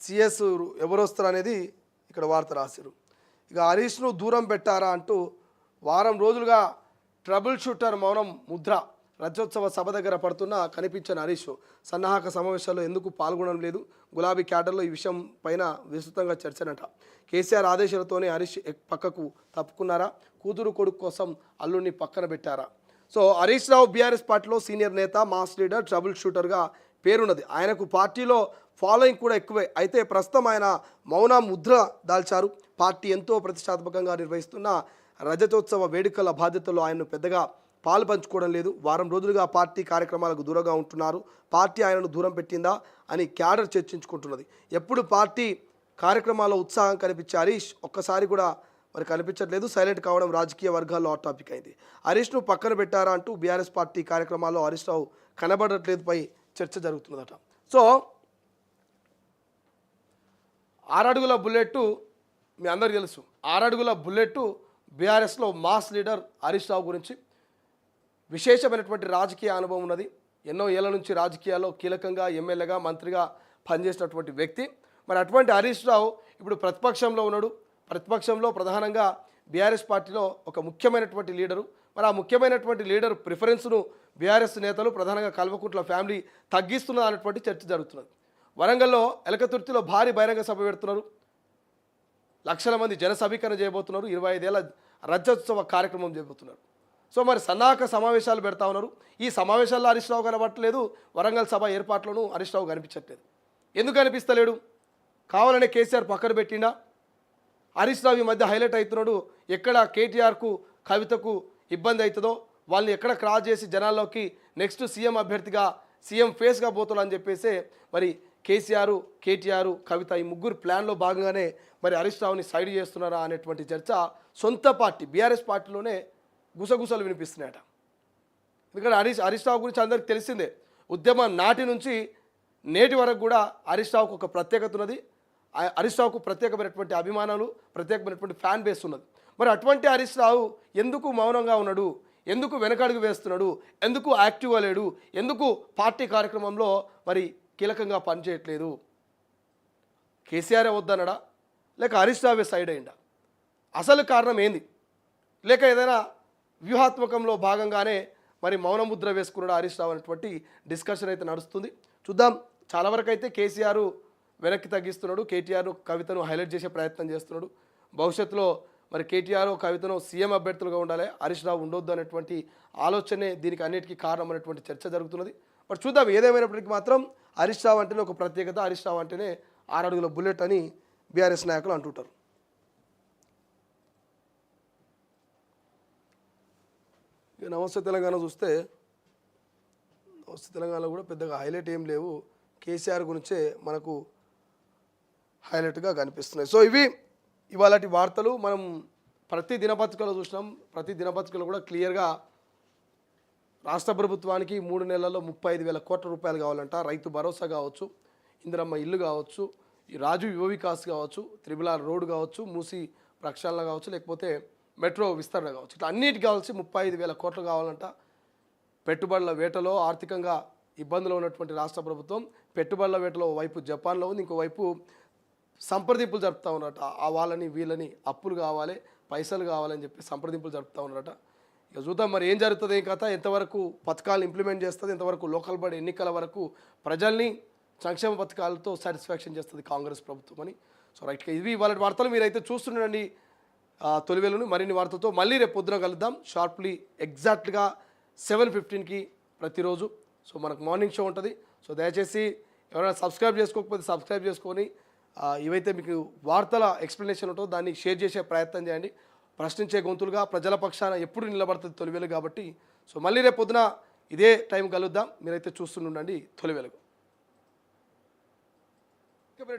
CS ఎవరు వస్తారు అనేది ఇక్కడ వార్త రాశారు. ఇక హరీష్ను దూరం పెట్టారా అంటూ వారం రోజులుగా ట్రబుల్ షూటర్ మౌనం ముద్ర. రజోత్సవ సభ దగ్గర పడుతున్న కనిపించని హరీష్ సన్నాహక సమావేశాల్లో ఎందుకు పాల్గొనడం లేదు? గులాబీ క్యాడర్లో ఈ విషయం పైన విస్తృతంగా చర్చనట. కేసీఆర్ ఆదేశాలతోనే హరీష్ పక్కకు తప్పుకున్నారా? కూతురు కొడుకు కోసం అల్లుడిని పక్కన పెట్టారా? సో హరీష్ రావు బీఆర్ఎస్ పార్టీలో సీనియర్ నేత, మాస్ లీడర్, ట్రబుల్ షూటర్గా పేరున్నది. ఆయనకు పార్టీలో ఫాలోయింగ్ కూడా ఎక్కువే. అయితే ప్రస్తుతం ఆయన మౌన ముద్ర దాల్చారు. పార్టీ ఎంతో ప్రతిష్టాత్మకంగా నిర్వహిస్తున్న రజతోత్సవ వేడుకల బాధ్యతల్లో ఆయన్ను పెద్దగా పాలు పంచుకోవడం లేదు. వారం రోజులుగా పార్టీ కార్యక్రమాలకు దూరంగా ఉంటున్నారు. పార్టీ ఆయనను దూరం పెట్టిందా అని క్యాడర్ చర్చించుకుంటున్నది. ఎప్పుడు పార్టీ కార్యక్రమాల్లో ఉత్సాహం కనిపించే హరీష్ ఒక్కసారి కూడా మరి కనిపించట్లేదు. సైలెంట్ కావడం రాజకీయ వర్గాల్లో హాట్ టాపిక్ అయింది. హరీష్ను పక్కన పెట్టారా అంటూ బీఆర్ఎస్ పార్టీ కార్యక్రమాల్లో హరీష్ రావు కనబడట్లేదు పై చర్చ జరుగుతున్నదట. సో 6 అడుగుల బుల్లెట్ మీ అందరికీ తెలుసు. 6 అడుగుల బుల్లెట్ బీఆర్ఎస్లో మాస్ లీడర్ హరీష్ రావు గురించి విశేషమైనటువంటి రాజకీయ అనుభవం ఉన్నది. ఎన్నో ఏళ్ల నుంచి రాజకీయాల్లో కీలకంగా ఎమ్మెల్యేగా, మంత్రిగా పనిచేసినటువంటి వ్యక్తి. మరి అటువంటి హరీష్ రావు ఇప్పుడు ప్రతిపక్షంలో ఉన్నాడు. ప్రతిపక్షంలో ప్రధానంగా బీఆర్ఎస్ పార్టీలో ఒక ముఖ్యమైనటువంటి లీడరు. మరి ఆ ముఖ్యమైనటువంటి లీడర్ ప్రిఫరెన్స్ను బీఆర్ఎస్ నేతలు ప్రధానంగా కల్వకుంట్ల ఫ్యామిలీ తగ్గిస్తున్నది అనేటువంటి చర్చ జరుగుతున్నది. వరంగల్లో ఎలకతుర్తిలో భారీ బహిరంగ సభ పెడుతున్నారు. లక్షల మంది జన సమీకరణ చేయబోతున్నారు. 25 ఏళ్ల రజతోత్సవ కార్యక్రమం చేయబోతున్నారు. సో మరి సన్నాహక సమావేశాలు పెడతా ఉన్నారు. ఈ సమావేశాల్లో హరీష్ రావు కనబట్టలేదు. వరంగల్ సభ ఏర్పాట్లను హరీష్ రావు కనిపించట్లేదు. ఎందుకు కనిపిస్తలేడు? కావాలనే కేసీఆర్ పక్కన పెట్టిండా? హరీష్ రావు ఈ మధ్య హైలైట్ అవుతున్నాడు. ఎక్కడ కేటీఆర్కు, కవితకు ఇబ్బంది అవుతుందో వాళ్ళని ఎక్కడ క్రాస్ చేసి జనాల్లోకి నెక్స్ట్ సీఎం అభ్యర్థిగా, సీఎం ఫేస్గా పోతాడని చెప్పేసి మరి కేసీఆర్, కేటీఆర్, కవిత ఈ ముగ్గురు ప్లాన్లో భాగంగానే మరి హరీష్ రావుని సైడ్ చేస్తున్నారా అనేటువంటి చర్చ సొంత పార్టీ బీఆర్ఎస్ పార్టీలోనే గుసగుసలు వినిపిస్తున్నాయట. ఎందుకంటే హరీష్ రావు గురించి అందరికీ తెలిసిందే. ఉద్యమం నాటి నుంచి నేటి వరకు కూడా హరీష్ రావుకు ఒక ప్రత్యేకత ఉన్నది. హరీష్ రావుకు ప్రత్యేకమైనటువంటి అభిమానాలు, ప్రత్యేకమైనటువంటి ఫ్యాన్ బేస్ ఉన్నది. మరి అటువంటి హరీష్ రావు ఎందుకు మౌనంగా ఉన్నాడు? ఎందుకు వెనకడుగు వేస్తున్నాడు? ఎందుకు యాక్టివ్గా లేడు? ఎందుకు పార్టీ కార్యక్రమంలో మరి కీలకంగా పనిచేయట్లేదు? కేసీఆర్ వద్దనడా, లేక హరీష్ రావే సైడ్ అయిందా? అసలు కారణం ఏంది? లేక ఏదైనా వ్యూహాత్మకంలో భాగంగానే మరి మౌనముద్ర వేసుకున్నాడు హరీష్ రావు అనేటువంటి డిస్కషన్ అయితే నడుస్తుంది. చూద్దాం. చాలా వరకు అయితే కేసీఆర్ వెనక్కి తగ్గిస్తున్నాడు. కేటీఆర్, కవితను హైలైట్ చేసే ప్రయత్నం చేస్తున్నాడు. భవిష్యత్తులో మరి కేటీఆర్, కవితను సీఎం అభ్యర్థులుగా ఉండాలి, హరీష్ రావు ఉండొద్దు అనేటువంటి ఆలోచనే దీనికి అన్నిటికీ కారణం అనేటువంటి చర్చ జరుగుతున్నది. మరి చూద్దాం. ఏదేమైనప్పటికీ మాత్రం హరీష్ రావు అంటేనే ఒక ప్రత్యేకత. హరీష్ రావు అంటేనే 6 అడుగుల బుల్లెట్ అని బీఆర్ఎస్ నాయకులు అంటుంటారు. ఇక నమస్తే తెలంగాణ చూస్తే, నమస్తే తెలంగాణలో కూడా పెద్దగా హైలైట్ ఏం లేవు. కేసీఆర్ గురించే మనకు హైలైట్గా కనిపిస్తున్నాయి. సో ఇవి ఇవాళటి వార్తలు. మనం ప్రతి దినపత్రికలో చూసినాం. ప్రతి దినపత్రికలో కూడా క్లియర్గా రాష్ట్ర ప్రభుత్వానికి 3 నెలల్లో 35,000 కోట్ల రూపాయలు కావాలంట. రైతు భరోసా కావచ్చు, ఇందిరమ్మ ఇల్లు కావచ్చు, ఈ రాజు యువ వికాస్ కావచ్చు, త్రిబుల్ రోడ్ కావచ్చు, మూసి ప్రక్షాళన కావచ్చు, లేకపోతే మెట్రో విస్తరణ కావచ్చు, ఇట్లా అన్నిటికి కావాల్సి 35,000 కోట్లు కావాలంట. పెట్టుబడుల వేటలో ఆర్థికంగా ఇబ్బందులు ఉన్నటువంటి రాష్ట్ర ప్రభుత్వం పెట్టుబడుల వేటలో వైపు జపాన్లో ఉంది, ఇంకోవైపు సంప్రదింపులు జరుపుతూ ఉన్నారట. ఆ వాళ్ళని వీళ్ళని అప్పులు కావాలి, పైసలు కావాలని చెప్పి సంప్రదింపులు జరుపుతూ ఉన్నారట. ఇక చూద్దాం మరి ఏం జరుగుతుంది, ఏం కథ, ఎంతవరకు పథకాలు ఇంప్లిమెంట్ చేస్తుంది, ఎంతవరకు లోకల్ బాడీ ఎన్నికల వరకు ప్రజల్ని సంక్షేమ పథకాలతో సాటిస్ఫాక్షన్ చేస్తుంది కాంగ్రెస్ ప్రభుత్వం అని. సో రైట్గా ఇవి వాళ్ళ వార్తలు. మీరైతే చూస్తుండండి తొలివేలును. మరిన్ని వార్తలతో మళ్ళీ రేపు పొద్దున కలుద్దాం. షార్ప్లీ ఎగ్జాక్ట్గా 7:15కి ప్రతిరోజు. సో మనకు మార్నింగ్ షో ఉంటుంది. సో దయచేసి ఎవరైనా సబ్స్క్రైబ్ చేసుకోకపోతే సబ్స్క్రైబ్ చేసుకొని ఇవైతే మీకు వార్తల ఎక్స్ప్లెనేషన్ ఉంటుందో దాన్ని షేర్ చేసే ప్రయత్నం చేయండి. ప్రశ్నించే గొంతులుగా ప్రజల పక్షాన ఎప్పుడు నిలబడుతుంది తొలివేలు కాబట్టి. సో మళ్ళీ రేపు పొద్దున ఇదే టైం కలుద్దాం. మీరైతే చూస్తుండండి తొలివేలు.